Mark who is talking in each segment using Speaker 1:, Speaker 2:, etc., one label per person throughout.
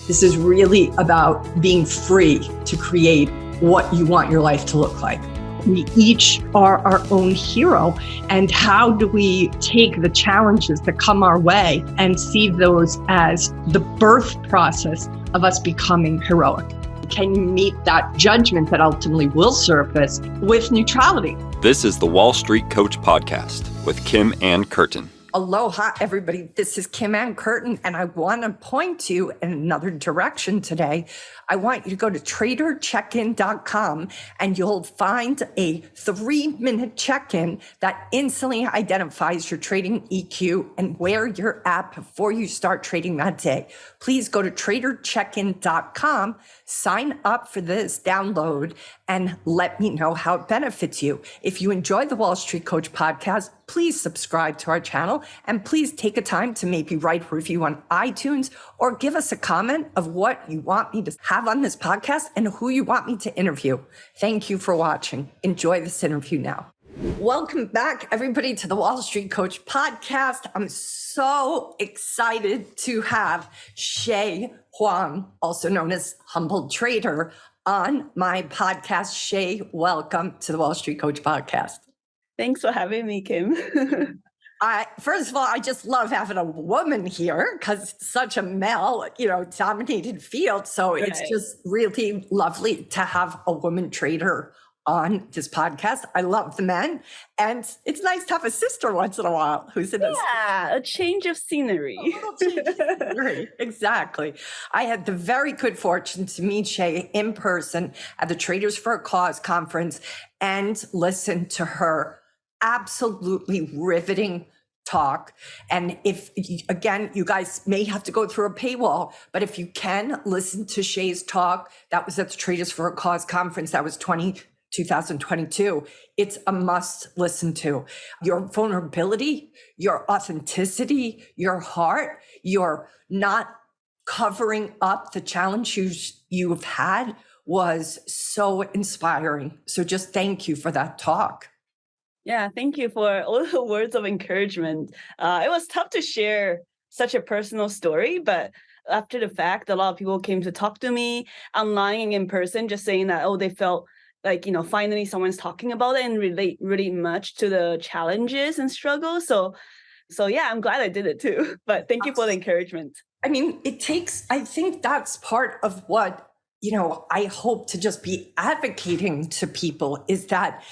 Speaker 1: This is really about being free to create what you want your life to look like. We each are our own hero. And how do we take the challenges that come our way and see those as the birth process of us becoming heroic? Can you meet that judgment that ultimately will surface with neutrality?
Speaker 2: This is the Wall Street Coach Podcast with Kim Ann Curtin.
Speaker 1: Aloha, everybody. This is Kim Ann Curtin, and I want to point you in another direction today. I want you to go to tradercheckin.com, and you'll find a 3-minute check-in that instantly identifies your trading EQ and where you're at before you start trading that day. Please go to tradercheckin.com, sign up for this download, and let me know how it benefits you. If you enjoy the Wall Street Coach podcast, please subscribe to our channel, and please take a time to maybe write a review on iTunes or give us a comment of what you want me to have on this podcast and who you want me to interview. Thank you for watching. Enjoy this interview now. Welcome back, everybody, to the Wall Street Coach podcast. I'm so excited to have Shay Huang, also known as Humble Trader, on my podcast. Shay, welcome to the Wall Street Coach podcast.
Speaker 3: Thanks for having me, Kim.
Speaker 1: First of all, I just love having a woman here because it's such a male, dominated field. So It's just really lovely to have a woman trader on this podcast. I love the men, and it's nice to have a sister once in a while who's in
Speaker 3: a change of scenery.
Speaker 1: A little change of scenery. Exactly. I had the very good fortune to meet Shay in person at the Traders for a Cause conference and listen to her absolutely riveting talk. And if, again, you guys may have to go through a paywall, but if you can listen to Shay's talk, that was at the Traders for a Cause conference. That was 2022. It's a must listen to. Your vulnerability, your authenticity, your heart, your not covering up the challenge you've had was so inspiring. So just thank you for that talk.
Speaker 3: Yeah, thank you for all the words of encouragement. It was tough to share such a personal story, but after the fact, a lot of people came to talk to me online and in person, just saying that, they felt like, finally someone's talking about it and relate really much to the challenges and struggles. So yeah, I'm glad I did it too. But thank you for the encouragement.
Speaker 1: I mean, I think that's part of what, I hope to just be advocating to people is that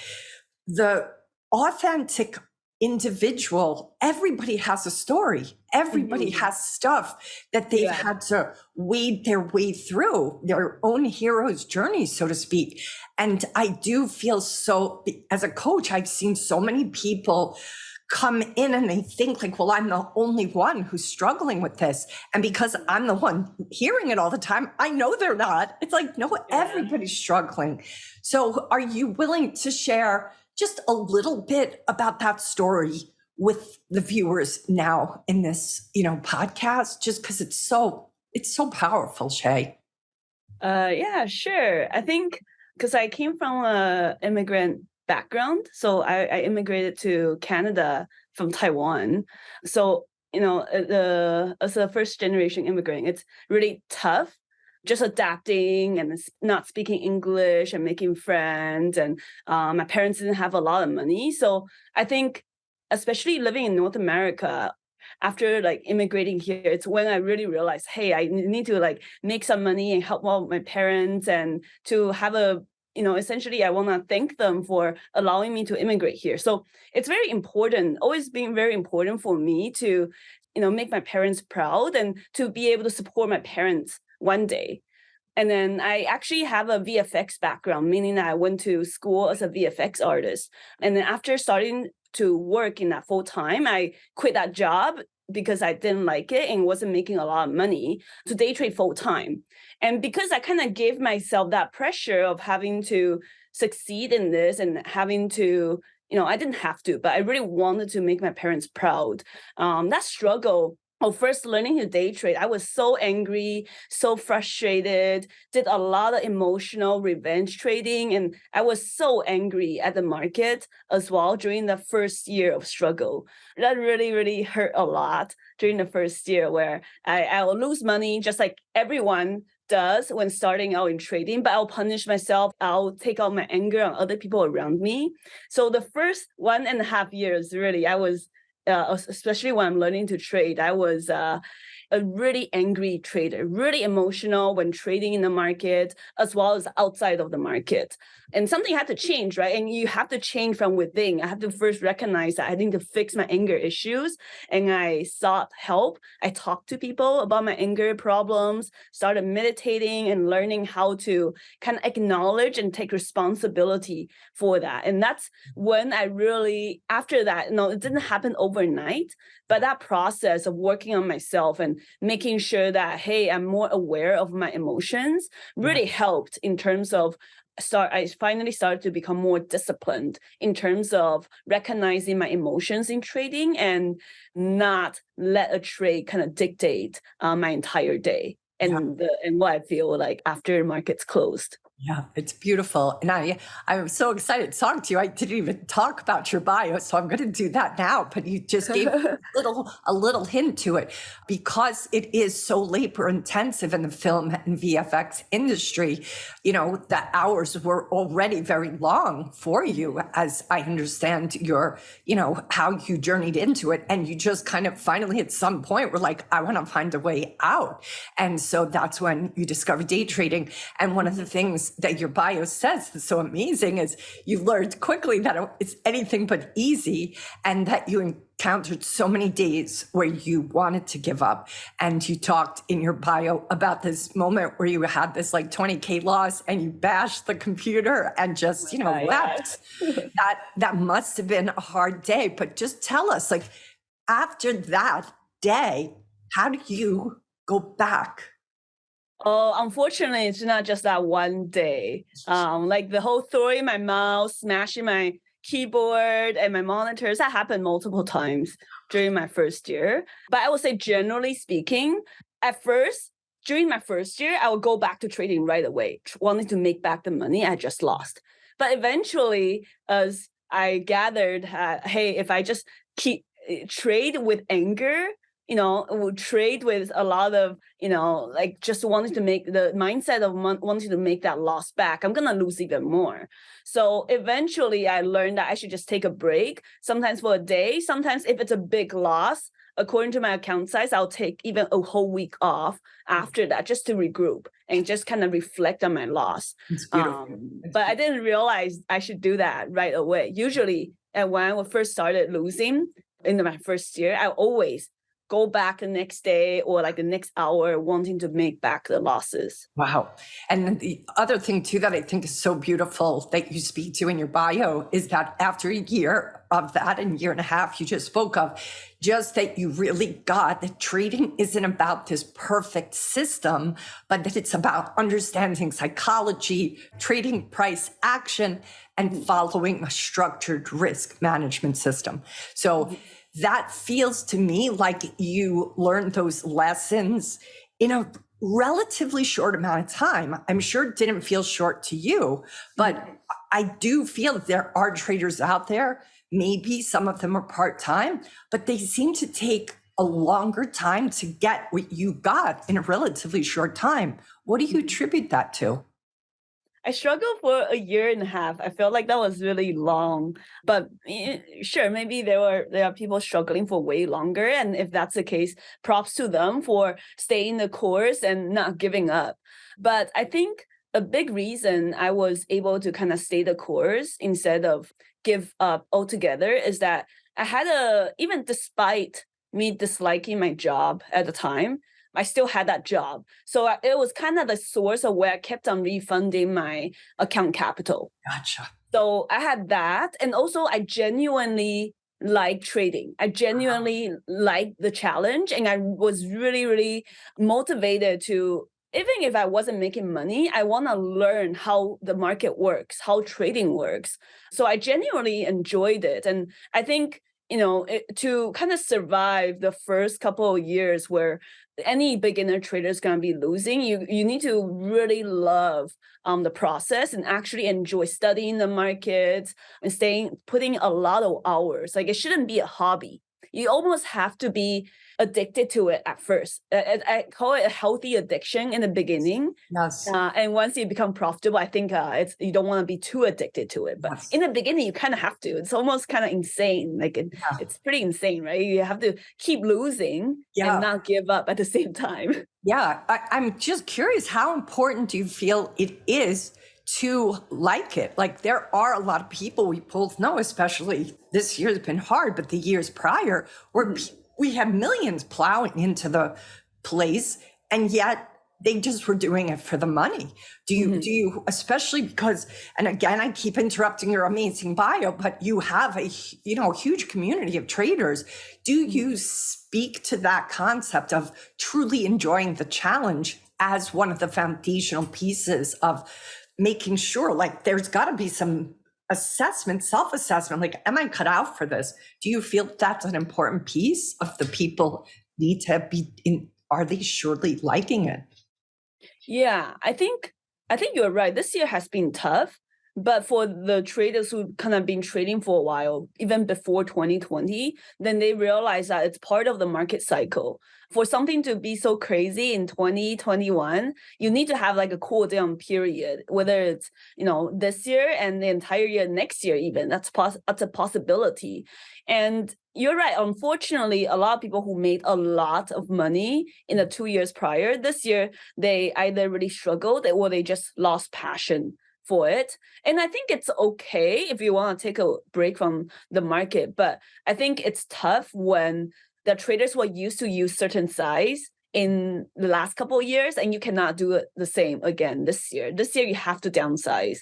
Speaker 1: the authentic individual, everybody has a story. Everybody has stuff that they've had to wade their way through, their own hero's journey, so to speak. And I do feel so, as a coach, I've seen so many people come in and they think like, well, I'm the only one who's struggling with this. And because I'm the one hearing it all the time, I know they're not. It's like, no, everybody's struggling. So are you willing to share just a little bit about that story with the viewers now in this, podcast, just because it's so powerful, Shay?
Speaker 3: Yeah, sure. I think because I came from an immigrant background, so I immigrated to Canada from Taiwan. So, as a first generation immigrant, it's really tough just adapting and not speaking English and making friends. And my parents didn't have a lot of money. So I think, especially living in North America, after immigrating here, it's when I really realized, hey, I need to make some money and help out my parents and to have essentially I want to thank them for allowing me to immigrate here. So it's very important, always been very important for me to, make my parents proud and to be able to support my parents one day. And then I actually have a VFX background, meaning that I went to school as a VFX artist. And then after starting to work in that full time, I quit that job because I didn't like it and wasn't making a lot of money to day trade full time. And because I kind of gave myself that pressure of having to succeed in this and having to, I didn't have to, but I really wanted to make my parents proud. That struggle first learning to day trade, I was so angry, so frustrated, did a lot of emotional revenge trading. And I was so angry at the market as well during the first year of struggle. That really, really hurt a lot during the first year, where I'll lose money just like everyone does when starting out in trading, but I'll punish myself. I'll take out my anger on other people around me. So the first 1.5 years, really, I was especially when I'm learning to trade, I was a really angry trader, really emotional when trading in the market, as well as outside of the market. And something had to change, right? And you have to change from within. I have to first recognize that I need to fix my anger issues. And I sought help. I talked to people about my anger problems, started meditating and learning how to kind of acknowledge and take responsibility for that. And that's when I really, after that, it didn't happen overnight, but that process of working on myself and making sure that, hey, I'm more aware of my emotions really helped in terms of I finally started to become more disciplined in terms of recognizing my emotions in trading and not let a trade kind of dictate my entire day and what I feel like after markets closed.
Speaker 1: Yeah, it's beautiful. And I'm so excited to talk to you. I didn't even talk about your bio, so I'm going to do that now. But you just gave a little hint to it, because it is so labor intensive in the film and VFX industry. The hours were already very long for you, as I understand your, how you journeyed into it. And you just kind of finally at some point were like, I want to find a way out. And so that's when you discovered day trading. And one of the things that your bio says that's so amazing is you learned quickly that it's anything but easy, and that you encountered so many days where you wanted to give up. And you talked in your bio about this moment where you had this like 20K loss and you bashed the computer and just, wept. That must have been a hard day. But just tell us, like, after that day, how do you go back?
Speaker 3: Oh, unfortunately, it's not just that one day. Like the whole throwing my mouse, smashing my keyboard and my monitors, that happened multiple times during my first year. But I would say, generally speaking, at first, during my first year, I would go back to trading right away, wanting to make back the money I just lost. But eventually, as I gathered, hey, if I just keep trade with anger, would trade with a lot of, like just wanting to make the mindset of wanting to make that loss back, I'm going to lose even more. So eventually I learned that I should just take a break, sometimes for a day. Sometimes if it's a big loss, according to my account size, I'll take even a whole week off after that just to regroup and just kind of reflect on my loss.
Speaker 1: It's beautiful.
Speaker 3: But I didn't realize I should do that right away. Usually, when I first started losing in my first year, I always go back the next day or like the next hour wanting to make back the losses.
Speaker 1: Wow. And the other thing too that I think is so beautiful that you speak to in your bio is that after a year of that and year and a half you just spoke of, just that you really got that trading isn't about this perfect system, but that it's about understanding psychology, trading price action, and following a structured risk management system. So that feels to me like you learned those lessons in a relatively short amount of time. I'm sure it didn't feel short to you, but I do feel that there are traders out there, maybe some of them are part-time, but they seem to take a longer time to get what you got in a relatively short time. What do you attribute that to?
Speaker 3: I struggled for 1.5 years. I felt like that was really long, but sure, maybe there are people struggling for way longer. And if that's the case, props to them for staying the course and not giving up. But I think a big reason I was able to kind of stay the course instead of give up altogether is that I had even despite me disliking my job at the time, I still had that job. So it was kind of the source of where I kept on refunding my account capital.
Speaker 1: Gotcha.
Speaker 3: So I had that. And also I genuinely like trading. I genuinely like the challenge. And I was really, really motivated to, even if I wasn't making money, I want to learn how the market works, how trading works. So I genuinely enjoyed it. And I think to kind of survive the first couple of years where any beginner trader is going to be losing, you need to really love the process and actually enjoy studying the markets and putting a lot of hours. Like, it shouldn't be a hobby. You almost have to be addicted to it at first. I call it a healthy addiction in the beginning.
Speaker 1: Yes.
Speaker 3: And once you become profitable, I think you don't want to be too addicted to it. But in the beginning, you kind of have to. It's almost kind of insane. Like it's pretty insane, right? You have to keep losing and not give up at the same time.
Speaker 1: Yeah, I'm just curious, how important do you feel it is to like it? Like, there are a lot of people, we both know, especially this year's been hard, but the years prior, where we had millions plowing into the place, and yet they just were doing it for the money. Do you, especially because, and again, I keep interrupting your amazing bio, but you have a huge community of traders. Do you speak to that concept of truly enjoying the challenge as one of the foundational pieces of making sure, like, there's got to be some assessment, self-assessment, like, am I cut out for this? Do you feel that's an important piece of the people need to be in? Are they surely liking it?
Speaker 3: Yeah, I think you're right. This year has been tough, but for the traders who kind of been trading for a while, even before 2020, then they realize that it's part of the market cycle. For something to be so crazy in 2021, you need to have like a cool down period, whether it's, this year and the entire year next year even. That's a possibility. And you're right. Unfortunately, a lot of people who made a lot of money in the 2 years prior, this year, they either really struggled or they just lost passion for it. And I think it's okay if you want to take a break from the market, but I think it's tough when the traders were used to use certain size in the last couple of years, and you cannot do it the same again this year. This year, you have to downsize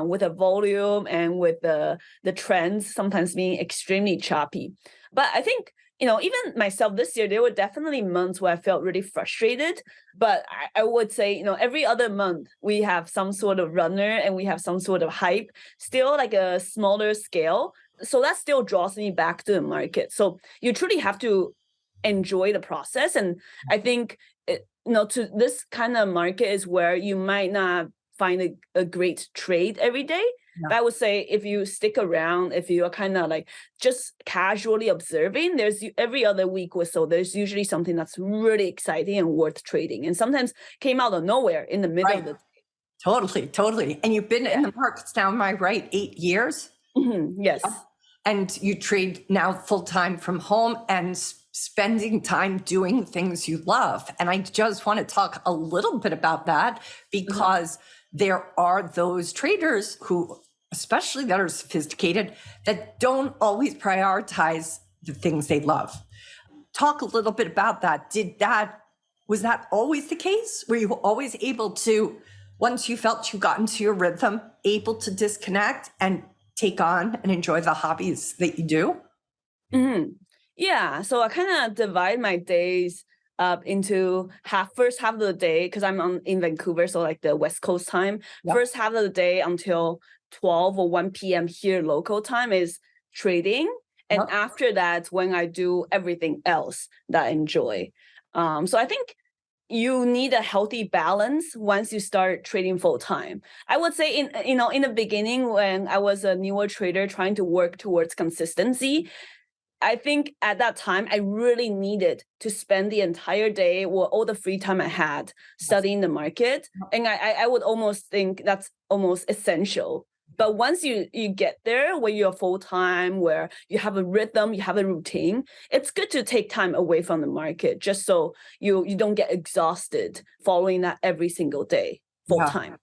Speaker 3: with the volume and with the trends sometimes being extremely choppy. But I think, even myself this year, there were definitely months where I felt really frustrated. But I would say, every other month, we have some sort of runner and we have some sort of hype, still like a smaller scale. So that still draws me back to the market. So you truly have to enjoy the process. And I think, to this kind of market is where you might not find a great trade every day. Yeah. But I would say if you stick around, if you are kind of like just casually observing, there's every other week or so, there's usually something that's really exciting and worth trading. And sometimes came out of nowhere in the middle of the day.
Speaker 1: Totally. And you've been in the markets now, am I right, 8 years?
Speaker 3: Yes.
Speaker 1: And you trade now full-time from home and spending time doing things you love. And I just want to talk a little bit about that, because there are those traders who, especially that are sophisticated, that don't always prioritize the things they love. Talk a little bit about that. Was that always the case? Were you always able to, once you felt you got into your rhythm, able to disconnect and take on and enjoy the hobbies that you do?
Speaker 3: Yeah, so I kind of divide my days up into first half of the day, because I'm in Vancouver, so like the West Coast time. Yep. First half of the day until 12 or 1 p.m. here local time is trading. And after that, when I do everything else that I enjoy. So I think you need a healthy balance once you start trading full time. I would say in the beginning, when I was a newer trader trying to work towards consistency, I think at that time, I really needed to spend the entire day or all the free time I had studying the market. And I would almost think that's almost essential. But once you get there, where you're full-time, where you have a rhythm, you have a routine, it's good to take time away from the market just so you don't get exhausted following that every single day full-time.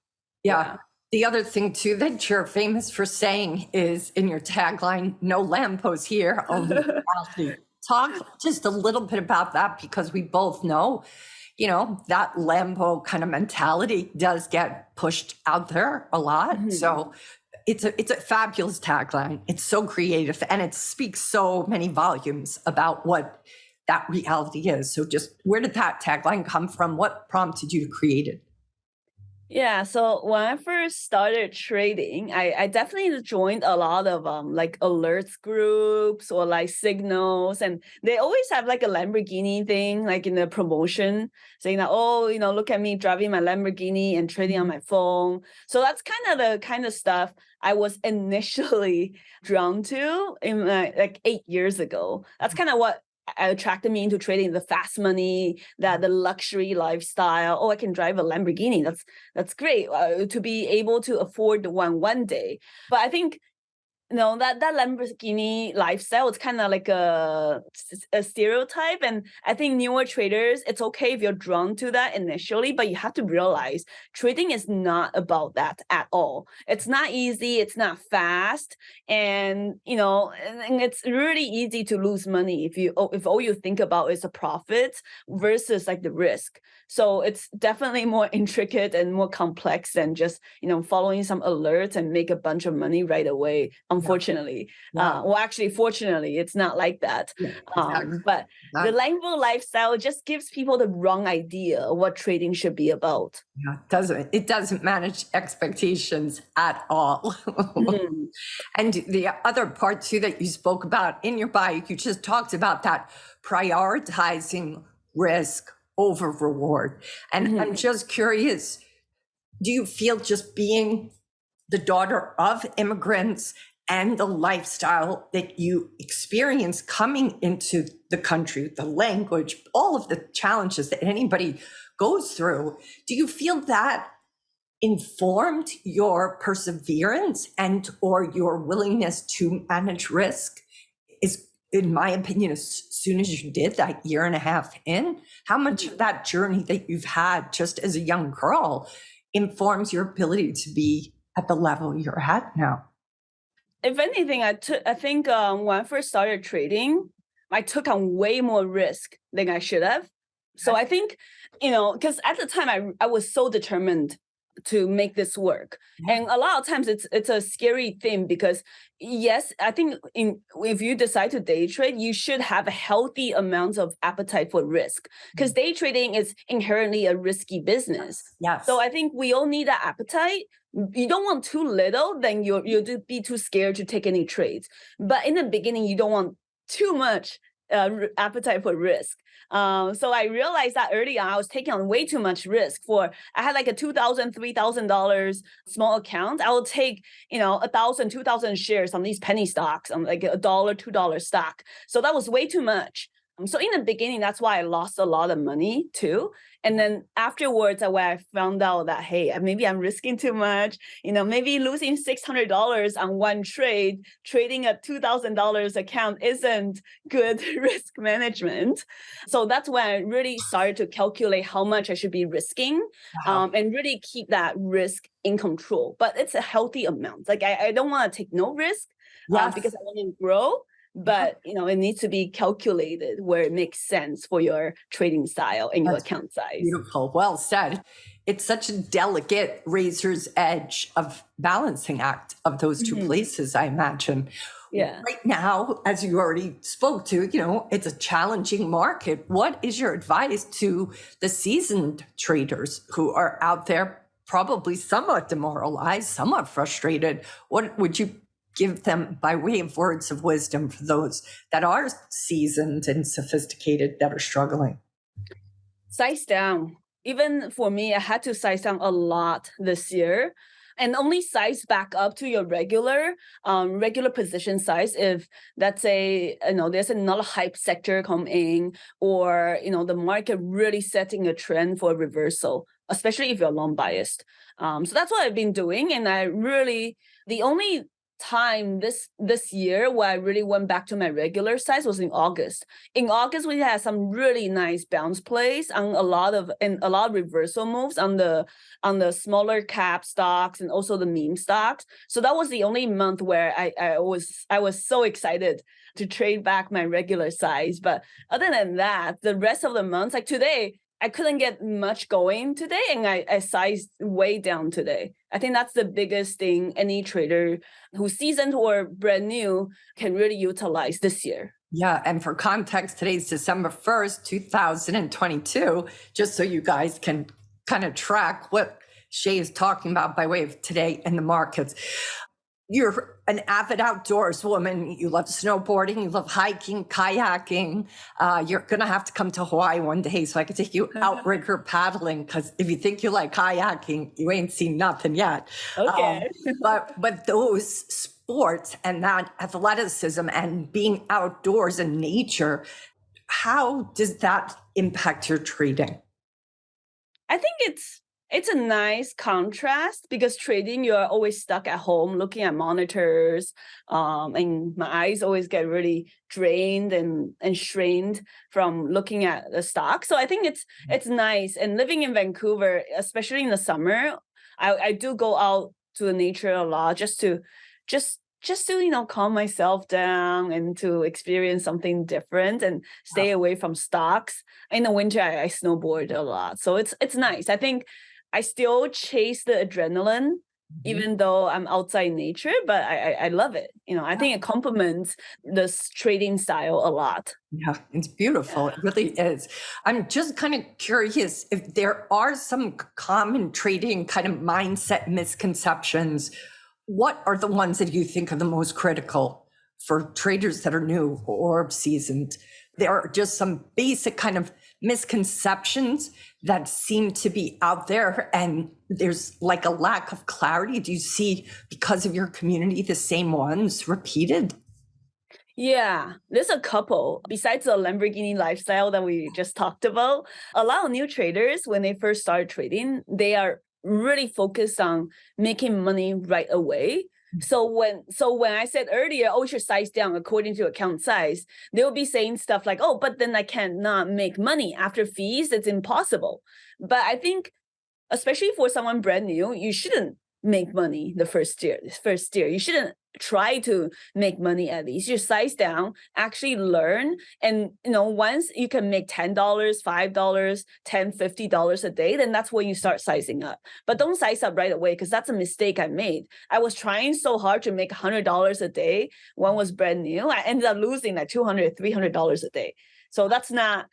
Speaker 1: Yeah. The other thing, too, that you're famous for saying is in your tagline, no Lambos here, only reality. Talk just a little bit about that, because we both know, that Lambo kind of mentality does get pushed out there a lot. So it's a fabulous tagline. It's so creative, and it speaks so many volumes about what that reality is. So just where did that tagline come from? What prompted you to create it?
Speaker 3: Yeah, so when I first started trading, I definitely joined a lot of like alerts groups or like signals, and they always have like a Lamborghini thing, like in the promotion, saying that, oh, look at me driving my Lamborghini and trading on my phone. So that's kind of the kind of stuff I was initially drawn to in like 8 years ago. That's kind of what attracted me into trading, the fast money, that the luxury lifestyle. Oh, I can drive a Lamborghini. That's great, to be able to afford one day. But I think that Lamborghini lifestyle is kind of like a stereotype, and I think newer traders, it's okay if you're drawn to that initially, but you have to realize trading is not about that at all. It's not easy, it's not fast, and and it's really easy to lose money if all you think about is the profits versus like the risk. So it's definitely more intricate and more complex than just, following some alerts and make a bunch of money right away. Unfortunately.
Speaker 1: Yeah.
Speaker 3: Well, actually, fortunately, it's not like that.
Speaker 1: Yeah, exactly.
Speaker 3: But the
Speaker 1: That-
Speaker 3: Lambo lifestyle just gives people the wrong idea of what trading should be about.
Speaker 1: yeah, it doesn't manage expectations at all.
Speaker 3: Mhm.
Speaker 1: And the other part too that you spoke about in your bio, you just talked about that prioritizing risk over reward. And I'm just curious, do you feel just being the daughter of immigrants and the lifestyle that you experience coming into the country, the language, all of the challenges that anybody goes through, do you feel that informed your perseverance and or your willingness to manage risk? Is, in my opinion, as soon as you did that year and a half in, how much of that journey that you've had just as a young girl informs your ability to be at the level you're at now?
Speaker 3: If anything, I think when I first started trading, I took on way more risk than I should have. So I think, because at the time I was so determined to make this work.
Speaker 1: Yeah.
Speaker 3: And a lot of times it's a scary thing because yes, I think if you decide to day trade, you should have a healthy amount of appetite for risk, because day trading is inherently a risky business.
Speaker 1: Yes.
Speaker 3: So I think we all need that appetite. You don't want too little, then you'll be too scared to take any trades. But in the beginning, you don't want too much appetite for risk. So I realized that early on, I was taking on way too much risk. I had like a $2,000, $3,000 small account. I will take, 1,000, 2,000 shares on these penny stocks, on like $1, $2 stock. So that was way too much. So in the beginning, that's why I lost a lot of money too. And then afterwards, when I found out that, hey, maybe I'm risking too much, maybe losing $600 on one trade, trading a $2,000 account isn't good risk management. So that's when I really started to calculate how much I should be risking, and really keep that risk in control. But it's a healthy amount. Like I don't want to take no risk because I want to grow. But it needs to be calculated where it makes sense for your trading style and your account size.
Speaker 1: Beautiful. Well said. It's such a delicate razor's edge of balancing act of those two places, I imagine.
Speaker 3: Yeah.
Speaker 1: Right now, as you already spoke to, it's a challenging market. What is your advice to the seasoned traders who are out there, probably somewhat demoralized, somewhat frustrated? What would you give them by way of words of wisdom for those that are seasoned and sophisticated that are struggling?
Speaker 3: Size down. Even for me, I had to size down a lot this year, and only size back up to your regular position size if, let's say, there's another hype sector come in, or the market really setting a trend for a reversal, especially if you're long biased. So that's what I've been doing, and the only time this year where I really went back to my regular size was in August. In August, we had some really nice bounce plays on a lot of reversal moves on the smaller cap stocks and also the meme stocks. So that was the only month where I was so excited to trade back my regular size. But other than that, the rest of the months, like today, I couldn't get much going today, and I sized way down today. I think that's the biggest thing any trader who's seasoned or brand new can really utilize this year.
Speaker 1: Yeah, and for context, today's December 1st, 2022, just so you guys can kind of track what Shay is talking about by way of today in the markets. You're an avid outdoors woman. You love snowboarding, you love hiking, kayaking. You're going to have to come to Hawaii one day so I can take you outrigger paddling, because if you think you like kayaking, you ain't seen nothing yet.
Speaker 3: Okay.
Speaker 1: But those sports and that athleticism and being outdoors in nature, how does that impact your trading?
Speaker 3: I think it's a nice contrast because trading, you're always stuck at home looking at monitors, and my eyes always get really drained and strained from looking at the stock. So I think it's nice. And living in Vancouver, especially in the summer, I do go out to the nature a lot just to calm myself down and to experience something different and stay away from stocks. In the winter, I snowboard a lot, so it's nice. I think I still chase the adrenaline, even though I'm outside nature, but I love it. I think it complements this trading style a lot.
Speaker 1: Yeah, it's beautiful. It really is. I'm just kind of curious if there are some common trading kind of mindset misconceptions. What are the ones that you think are the most critical for traders that are new or seasoned? There are just some basic kind of misconceptions that seem to be out there, and there's like a lack of clarity. Do you see, because of your community, the same ones repeated?
Speaker 3: Yeah, there's a couple. Besides the Lamborghini lifestyle that we just talked about, a lot of new traders, when they first start trading, they are really focused on making money right away. So when I said earlier, oh, you should size down according to account size, they'll be saying stuff like, oh, but then I cannot make money after fees. It's impossible. But I think, especially for someone brand new, you shouldn't make money the first year. You shouldn't try to make money at least. You size down, actually learn. And once you can make $10, $5, $10, $50 a day, then that's when you start sizing up. But don't size up right away, because that's a mistake I made. I was trying so hard to make $100 a day when I was brand new. I ended up losing like $200, $300 a day. So that's not,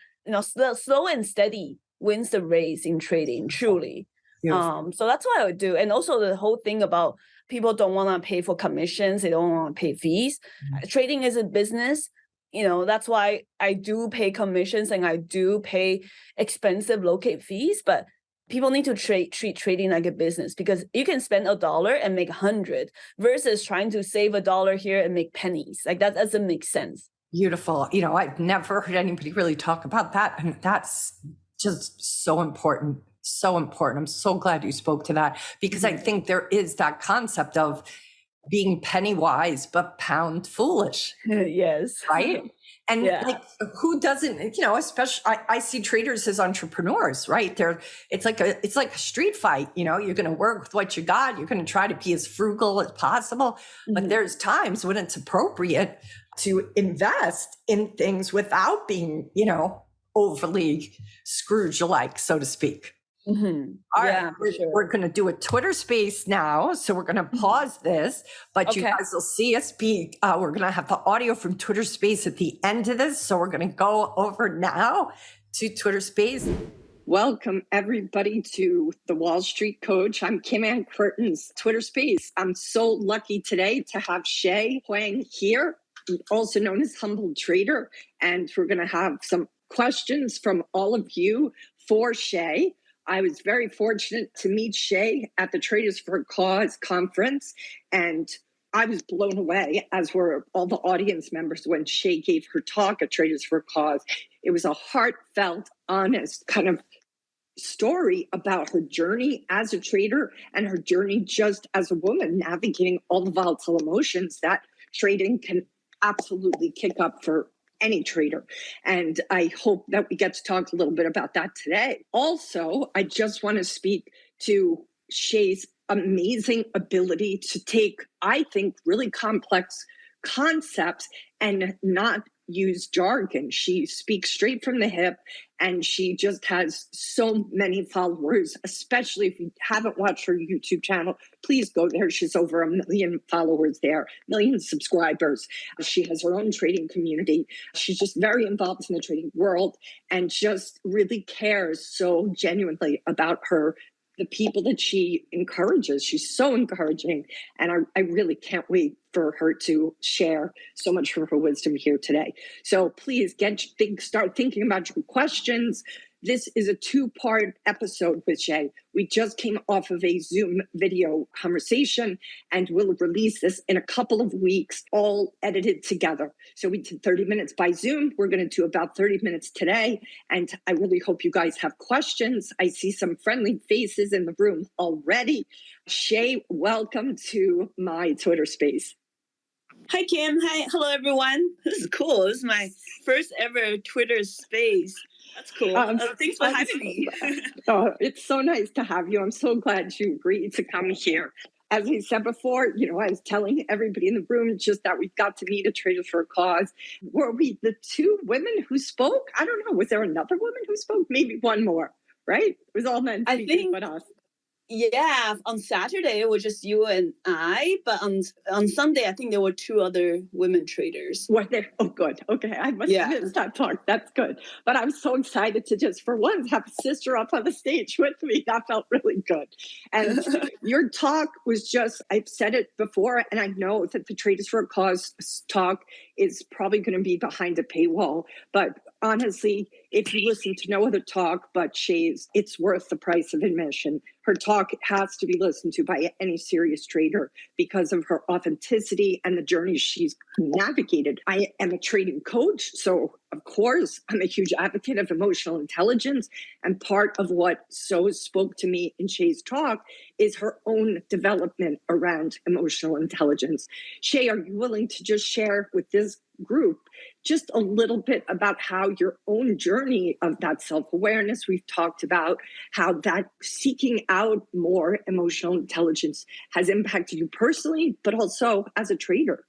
Speaker 3: slow and steady wins the race in trading, truly. So that's what I would do. And also the whole thing about people don't want to pay for commissions. They don't want to pay fees. Trading is a business. That's why I do pay commissions and I do pay expensive locate fees. But people need to treat trading like a business, because you can spend $1 and make 100 versus trying to save $1 here and make pennies. Like that doesn't make sense.
Speaker 1: Beautiful. I've never heard anybody really talk about that. And that's just so important. So important. I'm so glad you spoke to that, because I think there is that concept of being penny wise, but pound foolish.
Speaker 3: Yes.
Speaker 1: Right. And like, who doesn't, especially I see traders as entrepreneurs, right? It's like a street fight. You're going to work with what you got. You're going to try to be as frugal as possible. But there's times when it's appropriate to invest in things without being, overly Scrooge-like, so to speak.
Speaker 3: Mm-hmm.
Speaker 1: All right, we're going to do a Twitter space now. So we're going to pause this, but you guys will see us we're going to have the audio from Twitter space at the end of this. So we're going to go over now to Twitter space. Welcome everybody to the Wall Street Coach. I'm Kim Ann Curtin's Twitter space. I'm so lucky today to have Shay Huang here, also known as Humble Trader. And we're going to have some questions from all of you for Shay. I was very fortunate to meet Shay at the Traders for a Cause conference, and I was blown away, as were all the audience members, when Shay gave her talk at Traders for a Cause. It was a heartfelt, honest kind of story about her journey as a trader and her journey just as a woman, navigating all the volatile emotions that trading can absolutely kick up for any trader. And I hope that we get to talk a little bit about that today. Also, I just want to speak to Shay's amazing ability to take, I think, really complex concepts and not use jargon. She speaks straight from the hip, and she just has so many followers, especially if you haven't watched her YouTube channel. Please go there. She's over 1 million followers there, 1 million subscribers. She has her own trading community. She's just very involved in the trading world and just really cares so genuinely about her the people that she encourages. She's so encouraging. And I really can't wait for her to share so much of her wisdom here today. So please start thinking about your questions. This is a 2-part episode with Shay. We just came off of a Zoom video conversation, and we'll release this in a couple of weeks, all edited together. So we did 30 minutes by Zoom. We're going to do about 30 minutes today. And I really hope you guys have questions. I see some friendly faces in the room already. Shay, welcome to my Twitter space.
Speaker 3: Hi, Kim. Hi. Hello, everyone. This is cool. This is my first ever Twitter space. That's cool. Thanks for having me.
Speaker 1: Oh, it's so nice to have you. I'm so glad you agreed to come here. As I said before, I was telling everybody in the room just that we've got to meet a Traders for a Cause. Were we the 2 women who spoke? I don't know. Was there another woman who spoke? Maybe one more, right? It was all men speaking but us.
Speaker 3: Yeah, on Saturday it was just you and I, but on Sunday I think there were 2 other women traders.
Speaker 1: Were there? Oh, good. Okay, I must have missed that talk. That's good. But I'm so excited to just for once have a sister up on the stage with me. That felt really good. And your talk was just, I've said it before, and I know that the Traders for a Cause talk is probably going to be behind a paywall. But honestly, if you listen to no other talk but Shay's, it's worth the price of admission. Her talk has to be listened to by any serious trader because of her authenticity and the journey she's navigated. I am a trading coach, so of course, I'm a huge advocate of emotional intelligence. And part of what so spoke to me in Shay's talk is her own development around emotional intelligence. Shay, are you willing to just share with this group just a little bit about how your own journey of that self-awareness, we've talked about how that seeking out more emotional intelligence has impacted you personally, but also as a trader?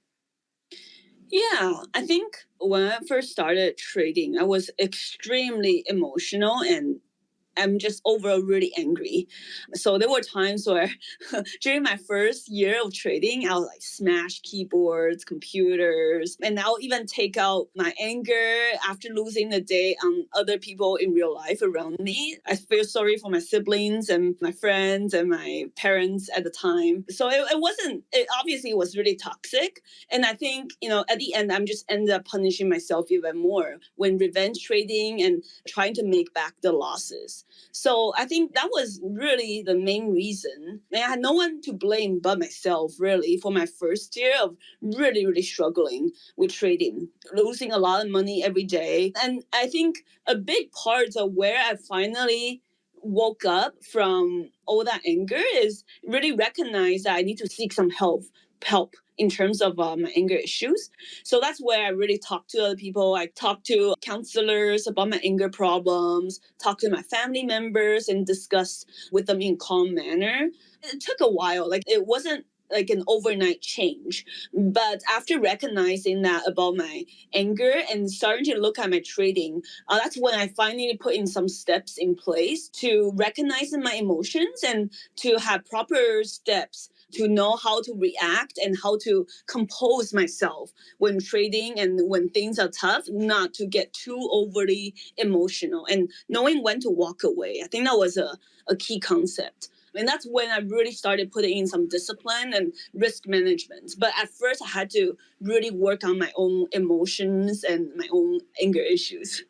Speaker 3: Yeah, I think when I first started trading, I was extremely emotional and I'm just overall really angry. So there were times where during my first year of trading, I'll like smash keyboards, computers, and I'll even take out my anger after losing the day on other people in real life around me. I feel sorry for my siblings and my friends and my parents at the time. So it obviously was really toxic. And I think, at the end, I'm just ended up punishing myself even more when revenge trading and trying to make back the losses. So I think that was really the main reason. And I had no one to blame but myself, really, for my first year of really, really struggling with trading, losing a lot of money every day. And I think a big part of where I finally woke up from all that anger is really recognize that I need to seek some help in terms of my anger issues. So that's where I really talk to other people. I talk to counselors about my anger problems, talk to my family members and discuss with them in calm manner. It took a while. Like it wasn't like an overnight change. But after recognizing that about my anger and starting to look at my trading, that's when I finally put in some steps in place to recognize my emotions and to have proper steps to know how to react and how to compose myself when trading and when things are tough, not to get too overly emotional and knowing when to walk away. I think that was a key concept. And that's when I really started putting in some discipline and risk management. But at first, I had to really work on my own emotions and my own anger issues.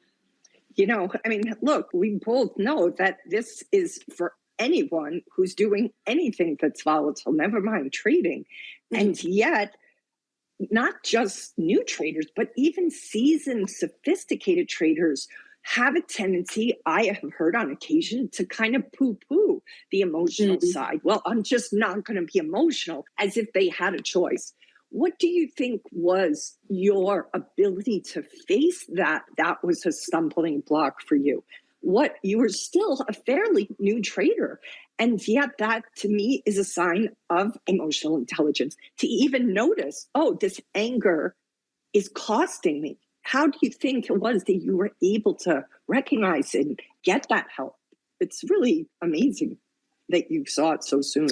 Speaker 1: Look, we both know that this is for anyone who's doing anything that's volatile, never mind trading. Mm-hmm. And yet, not just new traders, but even seasoned, sophisticated traders have a tendency, I have heard on occasion, to kind of poo-poo the emotional side. Well, I'm just not going to be emotional, as if they had a choice. What do you think was your ability to face that was a stumbling block for you? You were still a fairly new trader, and yet that to me is a sign of emotional intelligence, to even notice, this anger is costing me. How do you think it was that you were able to recognize and get that help? It's really amazing that you saw it so soon.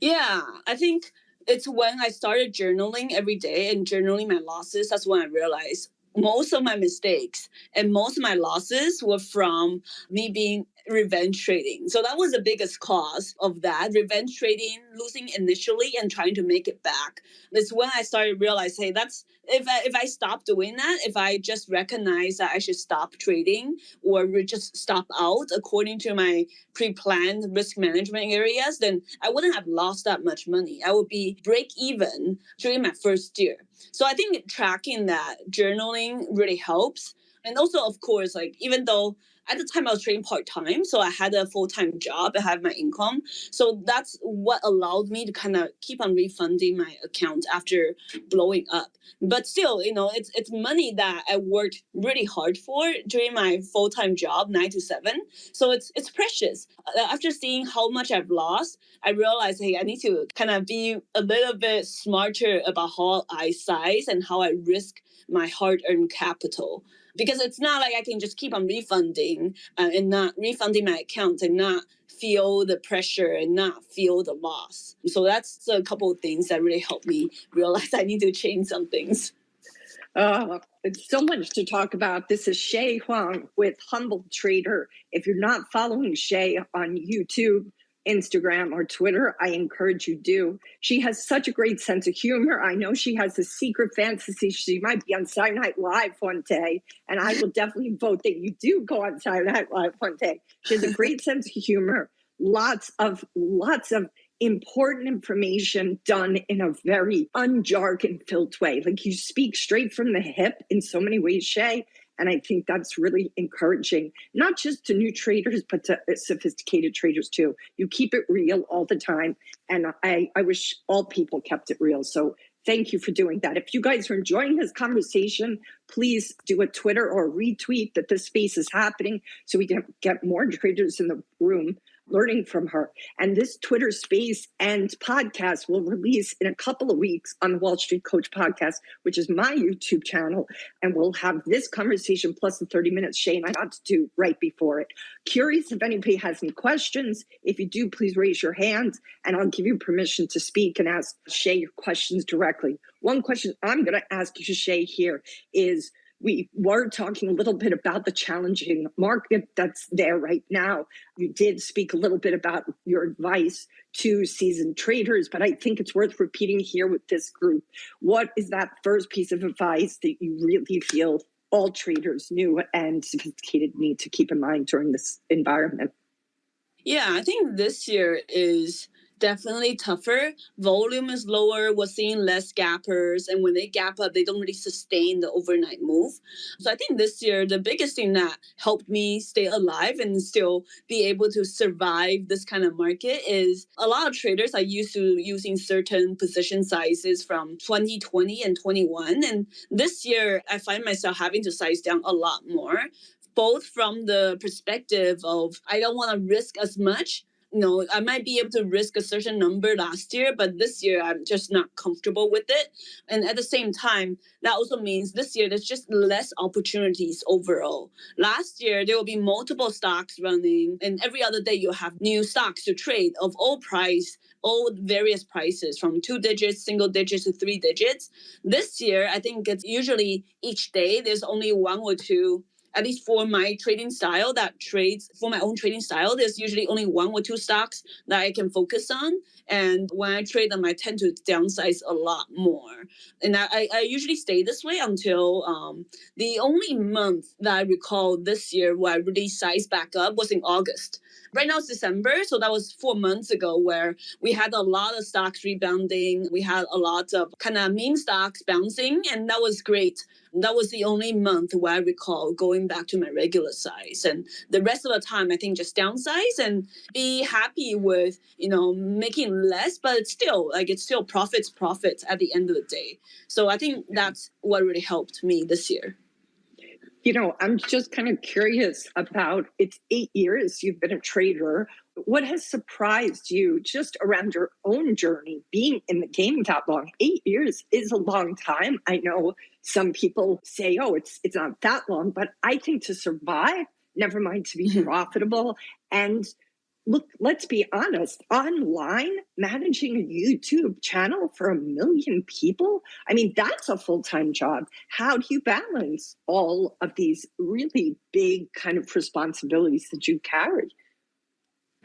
Speaker 3: Yeah, I think it's when I started journaling every day and journaling my losses, that's when I realized most of my mistakes and most of my losses were from me being revenge trading. So that was the biggest cause of that. Revenge trading, losing initially and trying to make it back. That's when I started to realize, hey, that's if I stop doing that, if I just recognize that I should stop trading or just stop out according to my pre-planned risk management areas, then I wouldn't have lost that much money. I would be break even during my first year. So I think tracking that, journaling really helps. And also, of course, like even though at the time I was trading part-time, so I had a full-time job, I had my income. So that's what allowed me to kind of keep on refunding my account after blowing up. But still, it's money that I worked really hard for during my full-time job, 9 to 7. So it's precious. After seeing how much I've lost, I realized, hey, I need to kind of be a little bit smarter about how I size and how I risk my hard-earned capital. Because it's not like I can just keep on refunding and not refunding my account and not feel the pressure and not feel the loss. So that's a couple of things that really helped me realize I need to change some things.
Speaker 1: It's so much to talk about. This is Shay Huang with Humble Trader. If you're not following Shay on YouTube, Instagram, or Twitter, I encourage you do. She has such a great sense of humor. I know she has a secret fantasy. She might be on Saturday Night Live one day, and I will definitely vote that you do go on Saturday Night Live one day. She has a great sense of humor, lots of important information done in a very unjargon-filled way. Like you speak straight from the hip in so many ways, Shay. And I think that's really encouraging, not just to new traders, but to sophisticated traders too. You keep it real all the time. And I wish all people kept it real. So thank you for doing that. If you guys are enjoying this conversation, please do a Twitter or a retweet that this space is happening so we can get more traders in the room learning from her. And this Twitter space and podcast will release in a couple of weeks on the Wall Street Coach podcast, which is my YouTube channel. And we'll have this conversation plus the 30 minutes Shay and I got to do right before it. Curious if anybody has any questions. If you do, please raise your hand and I'll give you permission to speak and ask Shay your questions directly. One question I'm going to ask you, Shay, here is, we were talking a little bit about the challenging market that's there right now. You did speak a little bit about your advice to seasoned traders, but I think it's worth repeating here with this group. What is that first piece of advice that you really feel all traders, new and sophisticated, need to keep in mind during this environment?
Speaker 3: Yeah, I think this year is definitely tougher. Volume is lower. We're seeing less gappers. And when they gap up, they don't really sustain the overnight move. So I think this year, the biggest thing that helped me stay alive and still be able to survive this kind of market is a lot of traders are used to using certain position sizes from 2020 and 21. And this year, I find myself having to size down a lot more, both from the perspective of I don't want to risk as much. I might be able to risk a certain number last year, but this year I'm just not comfortable with it. And at the same time, that also means this year there's just less opportunities overall. Last year, there will be multiple stocks running, and every other day you'll have new stocks to trade of all various prices from 2 digits, single digits to 3 digits. This year, I think it's usually each day there's only one or two. At least for my trading style for my own trading style, there's usually only one or two stocks that I can focus on. And when I trade them, I tend to downsize a lot more. And I usually stay this way until the only month that I recall this year where I really sized back up was in August. Right now it's December, so that was 4 months ago where we had a lot of stocks rebounding. We had a lot of kind of meme stocks bouncing, and that was great. That was the only month where I recall going back to my regular size. And the rest of the time, I think just downsize and be happy with, making less, but it's still profits at the end of the day. So I think that's what really helped me this year.
Speaker 1: I'm just kind of curious about, it's 8 years you've been a trader. What has surprised you just around your own journey being in the game that long? 8 years is a long time. I know some people say, oh, it's not that long, but I think to survive, never mind to be profitable, and look, let's be honest, online, managing a YouTube channel for 1 million people, I mean, that's a full-time job. How do you balance all of these really big kind of responsibilities that you carry?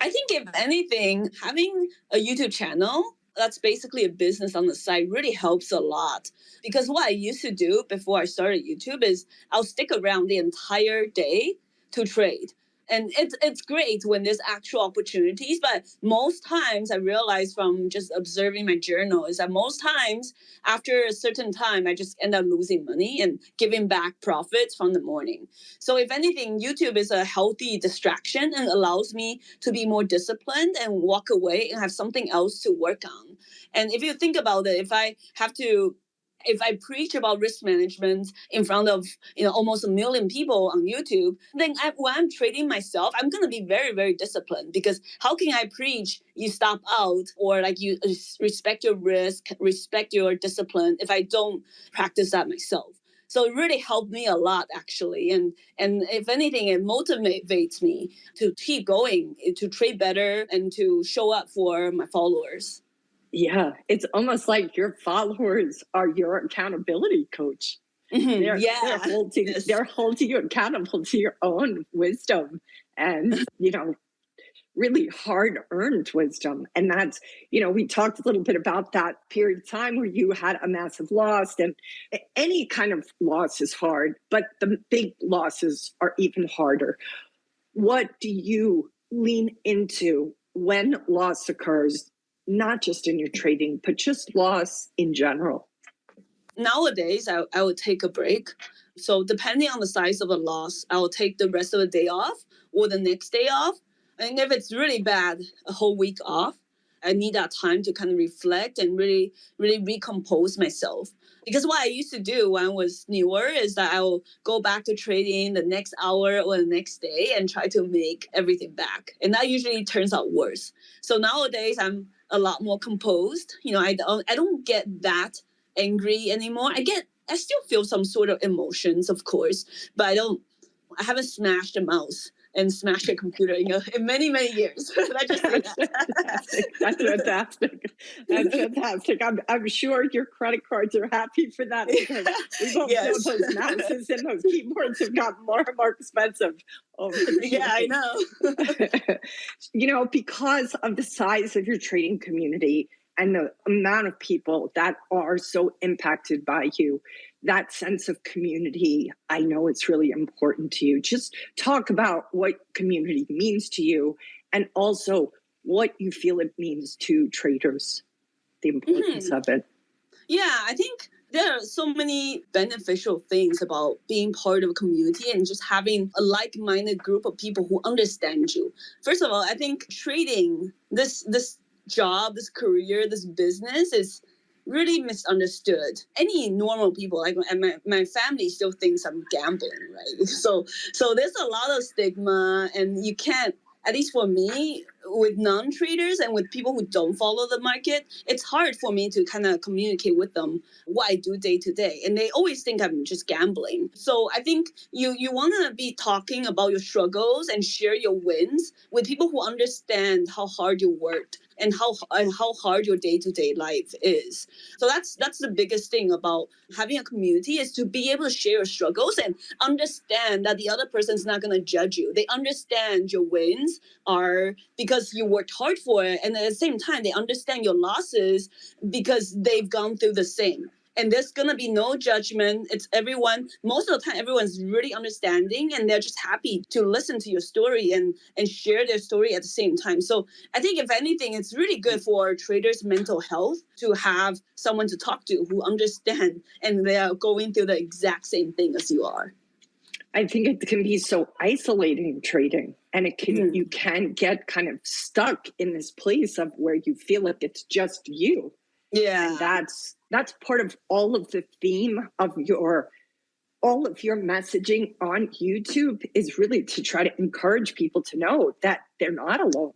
Speaker 3: I think if anything, having a YouTube channel that's basically a business on the side really helps a lot. Because what I used to do before I started YouTube is I'll stick around the entire day to trade. And it's great when there's actual opportunities, but most times I realize from just observing my journal is that most times after a certain time, I just end up losing money and giving back profits from the morning. So if anything, YouTube is a healthy distraction and allows me to be more disciplined and walk away and have something else to work on. And if you think about it, if I preach about risk management in front of almost 1 million people on YouTube, then when I'm trading myself, I'm going to be very, very disciplined, because how can I preach you stop out or like you respect your risk, respect your discipline if I don't practice that myself? So it really helped me a lot, actually. And if anything, it motivates me to keep going, to trade better and to show up for my followers.
Speaker 1: Yeah, it's almost like your followers are your accountability coach.
Speaker 3: Mm-hmm.
Speaker 1: They're holding you accountable to your own wisdom and, really hard earned wisdom. And that's, we talked a little bit about that period of time where you had a massive loss, and any kind of loss is hard, but the big losses are even harder. What do you lean into when loss occurs? Not just in your trading, but just loss in general?
Speaker 3: Nowadays, I would take a break. So depending on the size of the loss, I will take the rest of the day off or the next day off. And if it's really bad, a whole week off. I need that time to kind of reflect and really, really recompose myself. Because what I used to do when I was newer is that I will go back to trading the next hour or the next day and try to make everything back. And that usually turns out worse. So nowadays, I'm a lot more composed. I don't get that angry anymore. I still feel some sort of emotions, of course, but I haven't smashed a mouse and smashed a computer in many, many years. Let's just say that.
Speaker 1: That's fantastic. That's fantastic. I'm sure your credit cards are happy for that, because we both know those mouses and those keyboards have gotten more and more expensive over the years.
Speaker 3: Yeah, I know.
Speaker 1: Because of the size of your trading community and the amount of people that are so impacted by you, that sense of community, I know it's really important to you. Just talk about what community means to you, and also what you feel it means to traders, the importance of it.
Speaker 3: Yeah, I think there are so many beneficial things about being part of a community and just having a like-minded group of people who understand you. First of all, I think trading, this job, this career, this business is really misunderstood. Any normal people, like my family, still thinks I'm gambling, right? So there's a lot of stigma, and you can't, at least for me, with non-traders and with people who don't follow the market, it's hard for me to kind of communicate with them what I do day to day. And they always think I'm just gambling. So I think you want to be talking about your struggles and share your wins with people who understand how hard you worked and how hard your day-to-day life is. So that's the biggest thing about having a community, is to be able to share your struggles and understand that the other person's not going to judge you. They understand your wins are because you worked hard for it, and at the same time they understand your losses because they've gone through the same. And there's going to be no judgment. It's everyone, most of the time, everyone's really understanding, and they're just happy to listen to your story and share their story at the same time. So I think if anything, it's really good for traders' mental health to have someone to talk to who understand and they're going through the exact same thing as you are.
Speaker 1: I think it can be so isolating, trading, and you can get kind of stuck in this place of where you feel like it's just you.
Speaker 3: Yeah.
Speaker 1: And that's part of all of the theme of all of your messaging on YouTube, is really to try to encourage people to know that they're not alone,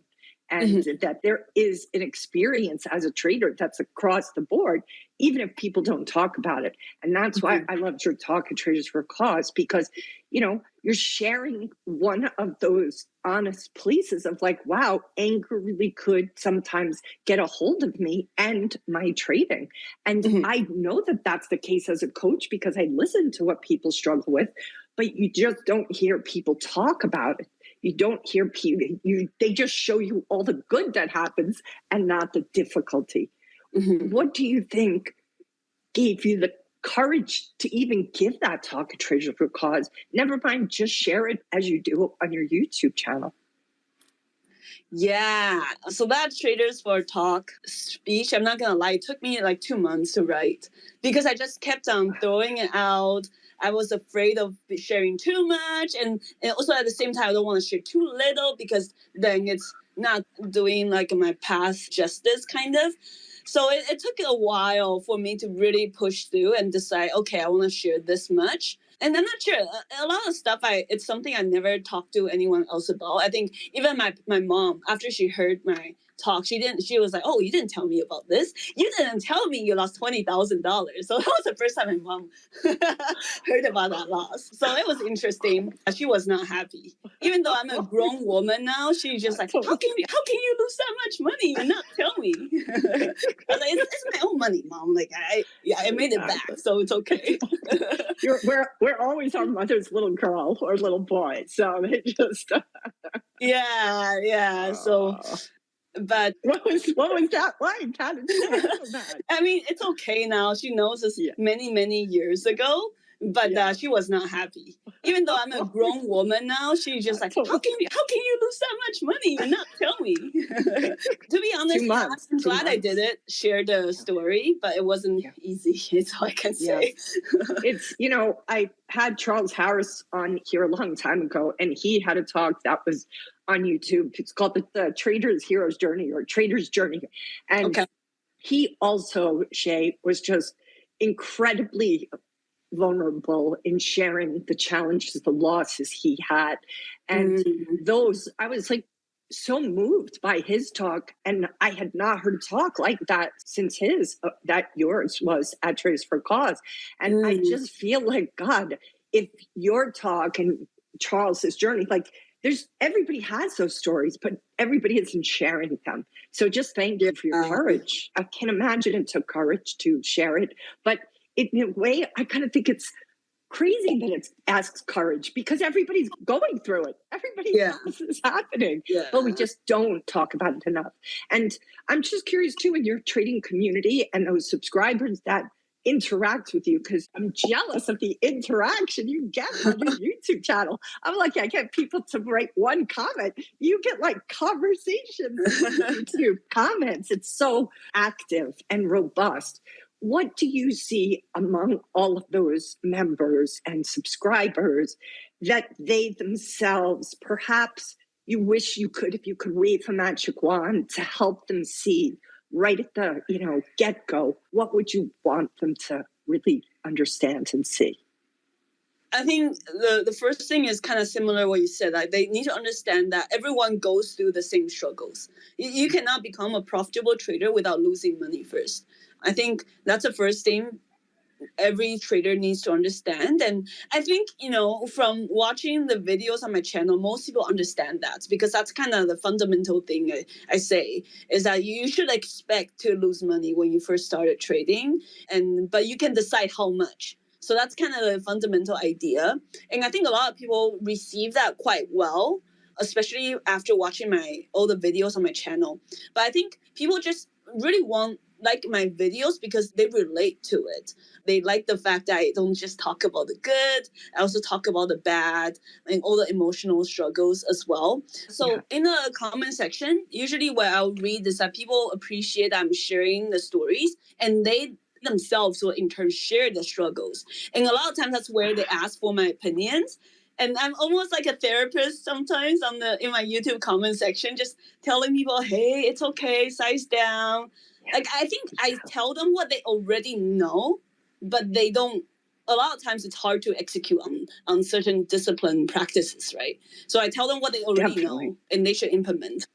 Speaker 1: and that there is an experience as a trader that's across the board, even if people don't talk about it. And that's why I loved your talk at Traders for a Cause, because, you're sharing one of those honest places of like, wow, anger really could sometimes get a hold of me and my trading. And I know that that's the case as a coach because I listen to what people struggle with, but you just don't hear people talk about it. You don't hear people, they just show you all the good that happens and not the difficulty. What do you think gave you the courage to even give that talk at Traders for Cause? Never mind, just share it as you do on your YouTube channel.
Speaker 3: Yeah. So that Traders for Talk speech, I'm not going to lie, it took me like 2 months to write because I just kept on throwing it out. I was afraid of sharing too much. And also at the same time, I don't want to share too little because then it's not doing like my past justice kind of. So it took a while for me to really push through and decide, okay, I want to share this much. And I'm not sure. A lot of stuff, it's something I never talked to anyone else about. I think even my mom, after she heard my talk, she was like, oh, you didn't tell me about this. You didn't tell me you lost $20,000. So that was the first time my mom heard about that loss. So it was interesting. She was not happy. Even though I'm a grown woman now, she's just like, how can you lose that much money and not tell me? I was like, it's my own money, Mom. Like I made it back, so it's okay.
Speaker 1: we're always our mother's little girl or little boy, so it just
Speaker 3: yeah. So, but
Speaker 1: what was that like? How did she handle that?
Speaker 3: I mean, it's okay now. She knows this many years ago, but she was not happy. Even though I'm a grown woman now, she's just like, how can you lose that much money and not tell me? To be honest, I'm glad I did it, share the story, but it wasn't easy. It's all I can say.
Speaker 1: It's, I had Charles Harris on here a long time ago, and he had a talk that was on YouTube. It's called the Trader's Hero's Journey or Trader's Journey. And he also, Shay, was just incredibly vulnerable in sharing the challenges, the losses he had. And I was like so moved by his talk. And I had not heard a talk like that since that yours was at Traders for Cause. And I just feel like, God, if your talk and Charles's journey, like everybody has those stories, but everybody isn't sharing them. So just thank you for your courage. I can imagine it took courage to share it, but in a way, I kind of think it's crazy that it asks courage because everybody's going through it. Everybody knows this is happening, but we just don't talk about it enough. And I'm just curious too, in your trading community and those subscribers that interact with you, because I'm jealous of the interaction you get on your YouTube channel. I'm like, I get people to write one comment. You get like conversations on YouTube comments. It's so active and robust. What do you see among all of those members and subscribers that they themselves, perhaps you wish you could, if you could wave a magic wand to help them see right at the, get-go, what would you want them to really understand and see?
Speaker 3: I think the first thing is kind of similar to what you said. Like they need to understand that everyone goes through the same struggles. You cannot become a profitable trader without losing money first. I think that's the first thing every trader needs to understand. And I think, from watching the videos on my channel, most people understand that because that's kind of the fundamental thing I say is that you should expect to lose money when you first started trading, but you can decide how much. So that's kind of the fundamental idea. And I think a lot of people receive that quite well, especially after watching all the videos on my channel. But I think people just really like my videos because they relate to it. They like the fact that I don't just talk about the good, I also talk about the bad and all the emotional struggles as well. So in the comment section, usually what I'll read is that people appreciate that I'm sharing the stories and they themselves will in turn share the struggles. And a lot of times that's where they ask for my opinions. And I'm almost like a therapist sometimes in my YouTube comment section, just telling people, hey, it's okay, size down. Like, I think I tell them what they already know, but they don't. A lot of times it's hard to execute on certain discipline practices, right? So I tell them what they already know and they should implement.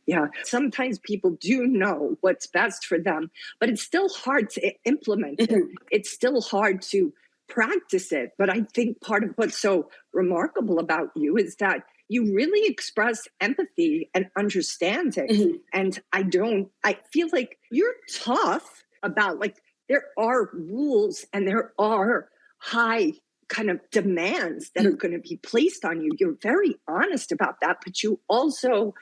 Speaker 1: Yeah, sometimes people do know what's best for them, but it's still hard to implement it. It's still hard to practice it. But I think part of what's so remarkable about you is that you really express empathy and understanding.
Speaker 3: Mhm.
Speaker 1: And I feel like you're tough about like, there are rules and there are high kind of demands that are going to be placed on you. You're very honest about that, but you also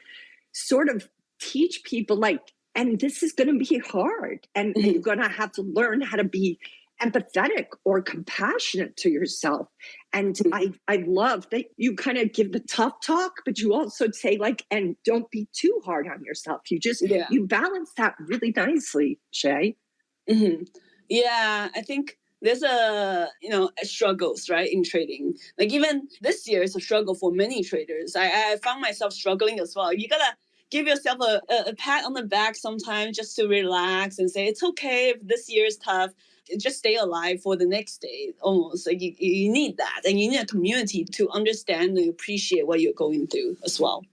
Speaker 1: sort of teach people like, and this is going to be hard, and you're going to have to learn how to be empathetic or compassionate to yourself. And I love that you kind of give the tough talk, but you also say like, and don't be too hard on yourself.
Speaker 3: Yeah.
Speaker 1: You balance that really nicely, Shay.
Speaker 3: Hmm. Yeah, I think there's struggles, right, in trading. Like even this year is a struggle for many traders. I found myself struggling as well. You gotta give yourself a pat on the back sometimes just to relax and say it's okay if this year is tough. Just stay alive for the next day. Almost like you need that, and you need a community to understand and appreciate what you're going through as well.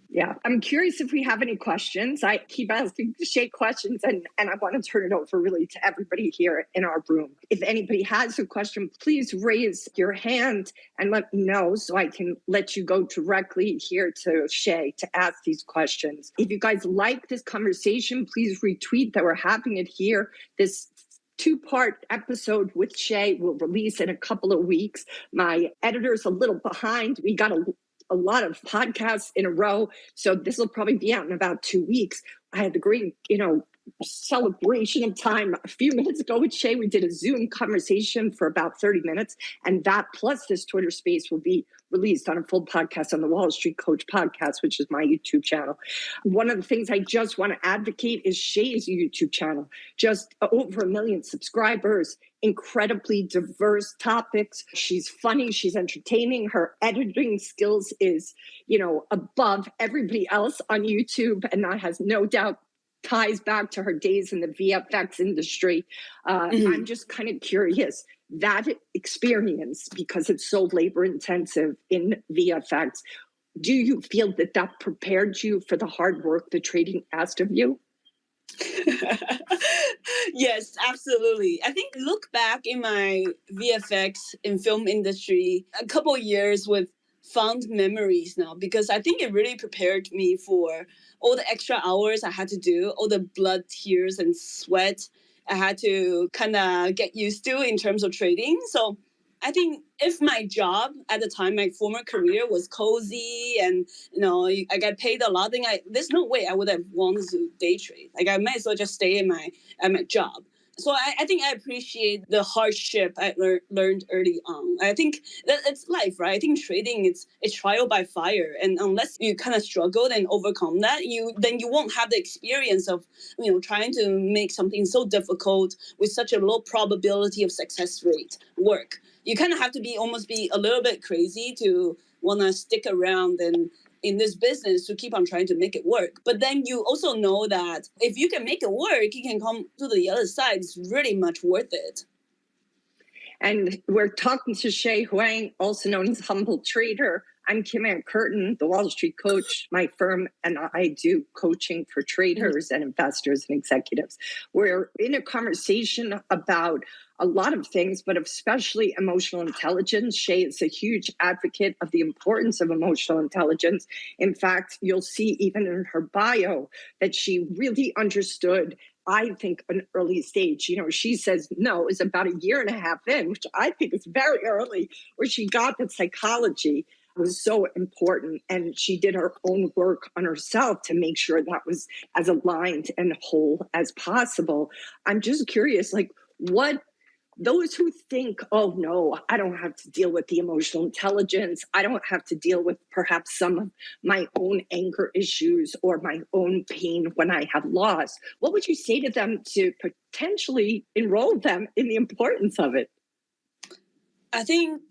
Speaker 1: Yeah, I'm curious if we have any questions. I keep asking Shay questions, and I want to turn it over really to everybody here in our room. If anybody has a question, please raise your hand and let me know so I can let you go directly here to Shay to ask these questions. If you guys like this conversation, please retweet that we're having it here. This two-part episode with Shay will release in a couple of weeks. My editor's a little behind. We got a lot of podcasts in a row. So this will probably be out in about 2 weeks. I had the great, celebration of time a few minutes ago with Shay. We did a Zoom conversation for about 30 minutes. And that plus this Twitter space will be released on a full podcast on the Wall Street Coach podcast, which is my YouTube channel. One of the things I just want to advocate is Shay's YouTube channel. Just over 1 million subscribers, incredibly diverse topics. She's funny, she's entertaining. Her editing skills is, above everybody else on YouTube, and that has no doubt ties back to her days in the VFX industry. I'm just kind of curious, that experience, because it's so labor intensive in VFX, do you feel that prepared you for the hard work the trading asked of you?
Speaker 3: Yes, absolutely. I think look back in my VFX and film industry a couple of years with fond memories now, because I think it really prepared me for all the extra hours I had to do, all the blood, tears, and sweat I had to kind of get used to in terms of trading. So I think if my job at the time, my former career, was cozy and I got paid a lot, then there's no way I would have wanted to day trade. Like I might as well just stay in my job. So I think I appreciate the hardship I learned early on. I think that it's life, right? I think trading it's a trial by fire, and unless you kind of struggled and overcome that, you won't have the experience of trying to make something so difficult with such a low probability of success rate work. You kind of have to almost be a little bit crazy to want to stick around and in this business to keep on trying to make it work. But then you also know that if you can make it work, you can come to the other side. It's really much worth it.
Speaker 1: And we're talking to Shay Huang, also known as Humble Trader. I'm Kim Ann Curtin, the Wall Street Coach. My firm and I do coaching for traders and investors and executives. We're in a conversation about a lot of things, but especially emotional intelligence. Shay is a huge advocate of the importance of emotional intelligence. In fact, you'll see even in her bio that she really understood, I think, an early stage. She says no is about 1.5 years in, which I think is very early, where she got that psychology was so important. And she did her own work on herself to make sure that was as aligned and whole as possible. I'm just curious, like, what those who think, oh no, I don't have to deal with the emotional intelligence, I don't have to deal with perhaps some of my own anger issues or my own pain when I have loss, what would you say to them to potentially enroll them in the importance of it?
Speaker 3: I think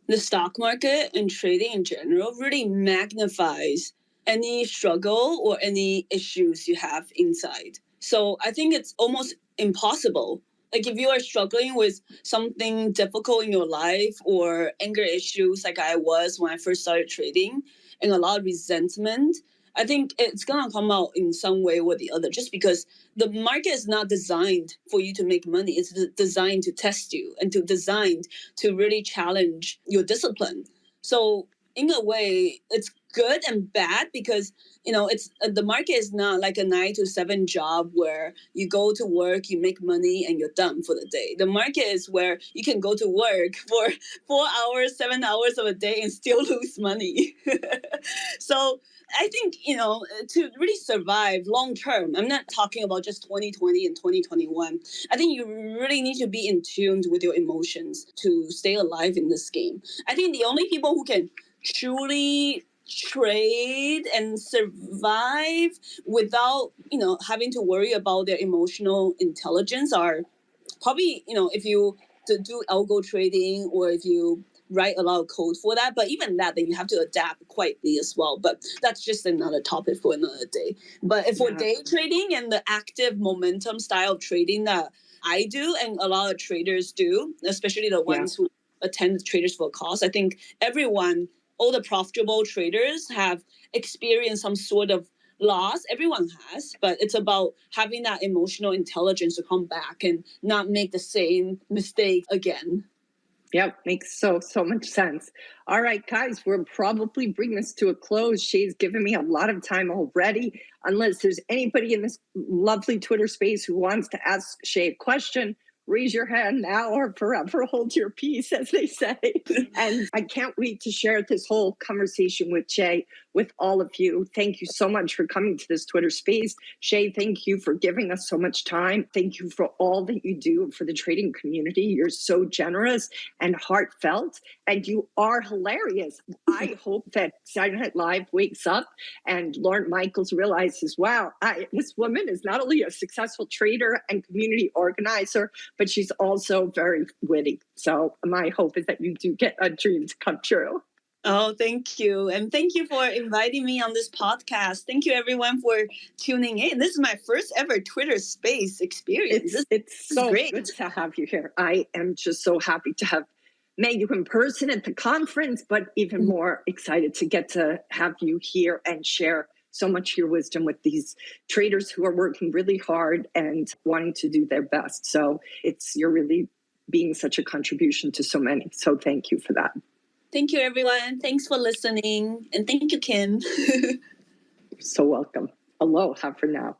Speaker 3: the stock market and trading in general really magnifies any struggle or any issues you have inside. So I think it's almost impossible. Like if you are struggling with something difficult in your life or anger issues like I was when I first started trading and a lot of resentment, I think it's going to come out in some way or the other, just because the market is not designed for you to make money. It's designed to test you and designed to really challenge your discipline. So in a way, it's good and bad because it's the market is not like a 9 to 7 job where you go to work, you make money, and you're done for the day. The market is where you can go to work for 4 hours, 7 hours of a day and still lose money. So I think to really survive long term, I'm not talking about just 2020 and 2021. I think you really need to be in tune with your emotions to stay alive in this game. I think the only people who can truly trade and survive without having to worry about their emotional intelligence are probably if you do algo trading or if you write a lot of code for that. But even that, then you have to adapt quietly as well. But that's just another topic for another day. But if for day trading and the active momentum style of trading that I do and a lot of traders do, especially the ones who attend Traders for a Cause, I think all the profitable traders have experienced some sort of loss. Everyone has, but it's about having that emotional intelligence to come back and not make the same mistake again.
Speaker 1: Yep, makes so much sense. All right, guys, we'll probably bring this to a close. Shay's given me a lot of time already. Unless there's anybody in this lovely Twitter space who wants to ask Shay a question, raise your hand now or forever hold your peace, as they say. And I can't wait to share this whole conversation with Shay, with all of you. Thank you so much for coming to this Twitter space. Shay, thank you for giving us so much time. Thank you for all that you do for the trading community. You're so generous and heartfelt, and you are hilarious. I hope that Saturday Night Live wakes up and Lorne Michaels realizes, wow, this woman is not only a successful trader and community organizer, but she's also very witty. So my hope is that you do get a dream to come true.
Speaker 3: Oh, thank you. And thank you for inviting me on this podcast. Thank you, everyone, for tuning in. This is my first ever Twitter space experience.
Speaker 1: It's so great good to have you here. I am just so happy to have met you in person at the conference, but even more excited to get to have you here and share so much of your wisdom with these traders who are working really hard and wanting to do their best. So you're really being such a contribution to so many. So thank you for that.
Speaker 3: Thank you, everyone. Thanks for listening. And thank you, Kim.
Speaker 1: You're so welcome. Aloha for now.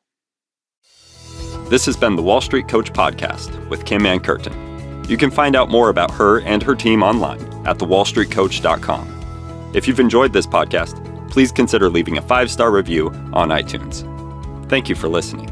Speaker 2: This has been the Wall Street Coach Podcast with Kim Ann Curtin. You can find out more about her and her team online at thewallstreetcoach.com. If you've enjoyed this podcast, please consider leaving a 5-star review on iTunes. Thank you for listening.